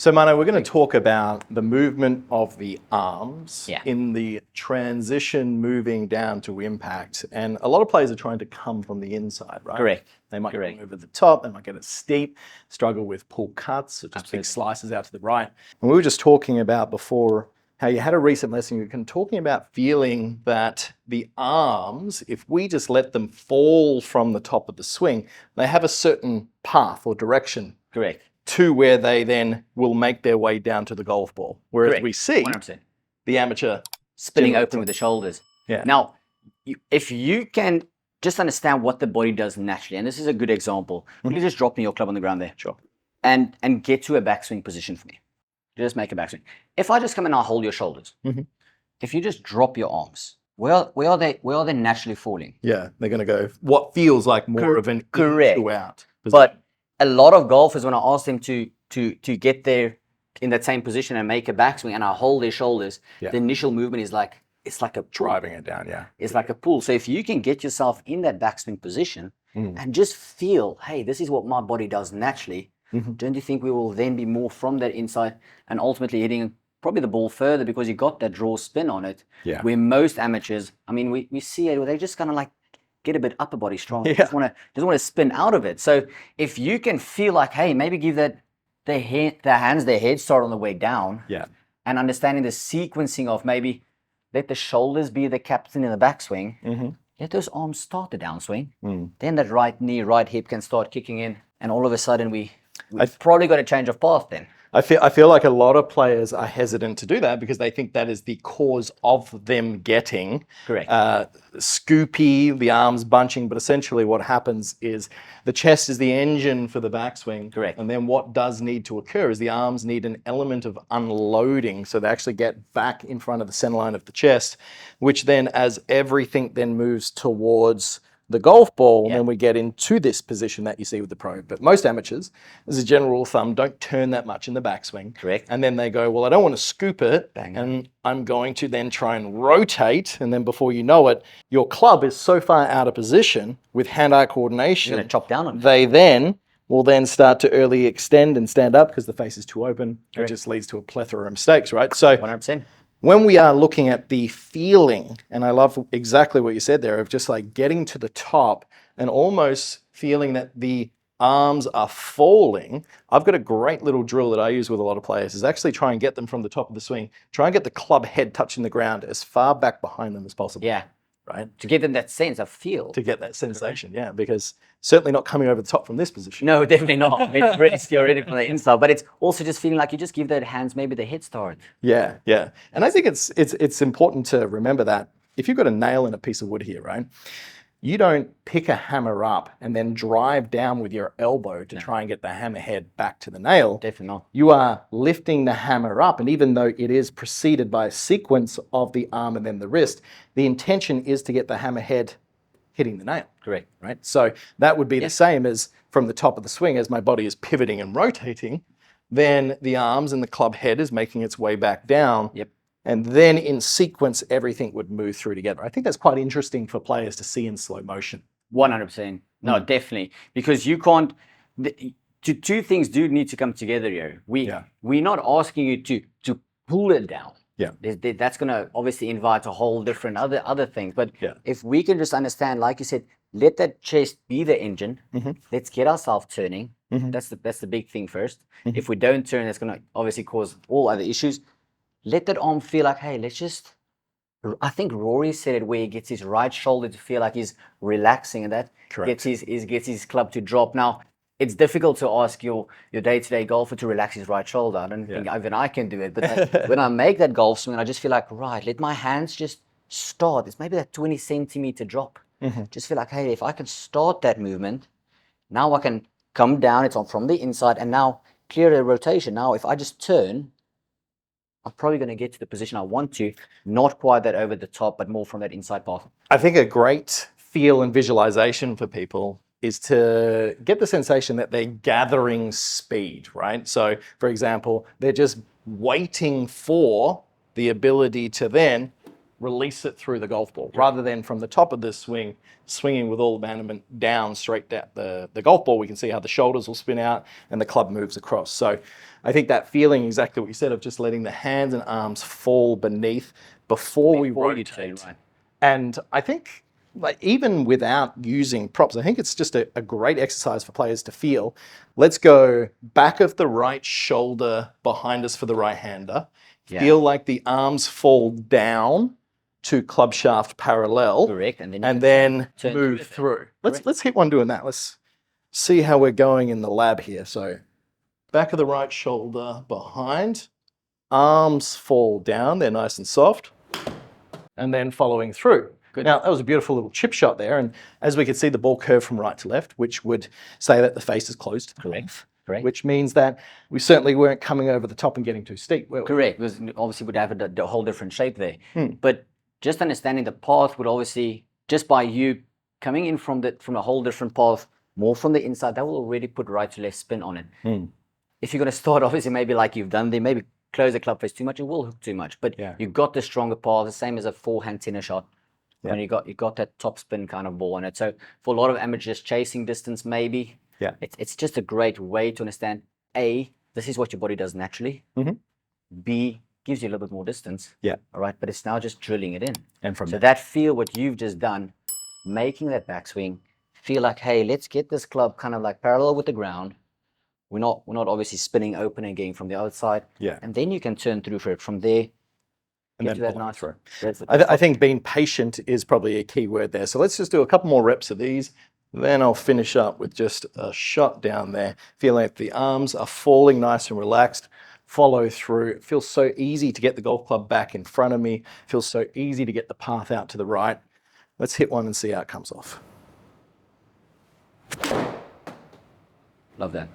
So, Mano, we're going to talk about the movement of the arms Yeah. in the transition moving down to impact. And a lot of players are trying to come from the inside, right? Correct. They might Correct. come over the top, they might get it steep, struggle with pull cuts, or just Absolutely. big slices out to the right. And we were just talking about before how you had a recent lesson, you were talking about feeling that the arms, if we just let them fall from the top of the swing, they have a certain path or direction Correct. to where they then will make their way down to the golf ball. Whereas Correct. we see 100%. the amateur Spinning generally open with the shoulders. Yeah. Now, if you can just understand what the body does naturally, and this is a good example, will you just drop me your club on the ground there? Sure. And get to a backswing position for me. Just make a backswing. If I just come and I hold your shoulders, if you just drop your arms, where are they naturally falling? Yeah, they're going to go what feels like more of an Correct. in to out position. But a lot of golfers, when I ask them to get there in that same position and make a backswing, and I hold their shoulders, the initial movement is like it's like a pull. Driving it down, yeah. It's like a pull. So if you can get yourself in that backswing position and just feel, hey, this is what my body does naturally. Don't you think we will then be more from that inside and ultimately hitting probably the ball further because you got that draw spin on it? Yeah. Where most amateurs, I mean, we see it where they just kind of like get a bit upper body strong. Yeah. Just want to spin out of it. So if you can feel like, hey, maybe give their hands their head start on the way down. Yeah. And understanding the sequencing of maybe let the shoulders be the captain in the backswing. Let those arms start the downswing. Then that right knee, right hip can start kicking in. And all of a sudden we've probably got a change of path then. I feel like a lot of players are hesitant to do that because they think that is the cause of them getting Correct. Scoopy, the arms bunching. But essentially what happens is the chest is the engine for the backswing. Correct. And then what does need to occur is the arms need an element of unloading. So they actually get back in front of the center line of the chest, which then as everything then moves towards the golf ball, then we get into this position that you see with the pro. But most amateurs, as a general rule of thumb, don't turn that much in the backswing. Correct. And then they go, well, I don't want to scoop it, Bang. and I'm going to then try and rotate. And then before you know it, your club is so far out of position with hand-eye coordination. You're going to chop down on it. They then will then start to early extend and stand up because the face is too open. Correct. It just leads to a plethora of mistakes, right? So 100%. when we are looking at the feeling, and I love exactly what you said there, of just like getting to the top and almost feeling that the arms are falling, I've got a great little drill that I use with a lot of players is actually try and get them from the top of the swing, try and get the club head touching the ground as far back behind them as possible. Yeah. Right? To give them that sense of feel. To get that sensation, yeah, because certainly not coming over the top from this position. No, definitely not. It's really already from the inside, but it's also just feeling like you just give their hands maybe the head start. Yeah, yeah. And I think it's important to remember that if you've got a nail in a piece of wood here, right? You don't pick a hammer up and then drive down with your elbow to try and get the hammer head back to the nail. Definitely not. You are lifting the hammer up, and even though it is preceded by a sequence of the arm and then the wrist, the intention is to get the hammer head hitting the nail. Correct. Right? So that would be the same as from the top of the swing, as my body is pivoting and rotating, then the arms and the club head is making its way back down. Yep. And then in sequence, everything would move through together. I think that's quite interesting for players to see in slow motion. 100%. No, definitely. Because you can't, two things do need to come together here. We're not asking you to pull it down. Yeah. That's going to obviously invite a whole different other things. But if we can just understand, like you said, let that chest be the engine. Let's get ourselves turning. That's the big thing first. If we don't turn, that's going to obviously cause all other issues. Let that arm feel like, hey, let's just, I think Rory said it where he gets his right shoulder to feel like he's relaxing, and that gets his club to drop. Now, it's difficult to ask your day-to-day golfer to relax his right shoulder. I don't think even I can do it. But when I make that golf swing, I just feel like, right, let my hands just start. It's maybe that 20 centimeter drop. Just feel like, hey, if I can start that movement, now I can come down. It's on from the inside, and now clear the rotation. Now, if I just turn, I'm probably going to get to the position I want to, not quite that over the top, but more from that inside path. I think a great feel and visualization for people is to get the sensation that they're gathering speed, right? So, for example, they're just waiting for the ability to then release it through the golf ball rather than from the top of the swing, swinging with all abandonment down straight down the golf ball. We can see how the shoulders will spin out and the club moves across. So I think that feeling, exactly what you said, of just letting the hands and arms fall beneath before we rotate. turn, right. And I think, like, even without using props, I think it's just a great exercise for players to feel. Let's go back of the right shoulder behind us for the right-hander. Yeah. Feel like the arms fall down to club shaft parallel. Correct. And then turn move through. through. Let's hit one doing that. Let's see how we're going in the lab here. So back of the right shoulder behind, arms fall down, they're nice and soft, and then following through. Good. Now, that was a beautiful little chip shot there, and as we could see, the ball curved from right to left, which would say that the face is closed to the Correct. left, which means that we certainly weren't coming over the top and getting too steep, were we? Correct, because obviously would have a whole different shape there. But just understanding the path would obviously, just by you coming in from a whole different path, more from the inside, that will already put right to left spin on it. If you're going to start, obviously, maybe like you've done there, maybe close the club face too much, it will hook too much. But you got the stronger path, the same as a forehand tennis shot. And you got that top spin kind of ball on it. So for a lot of amateurs chasing distance, maybe, it's just a great way to understand, A, this is what your body does naturally. B, gives you a little bit more distance. All right, but it's now just drilling it in. And from so that feel what you've just done, making that backswing, feel like, hey, let's get this club kind of like parallel with the ground. We're not obviously spinning open and getting from the other side. And then you can turn through for it from there. And then that nice through. That's I think being patient is probably a key word there. So let's just do a couple more reps of these. Then I'll finish up with just a shot down there. Feeling like the arms are falling nice and relaxed. Follow through. It feels so easy to get the golf club back in front of me. It feels so easy to get the path out to the right. Let's hit one and see how it comes off. Love that.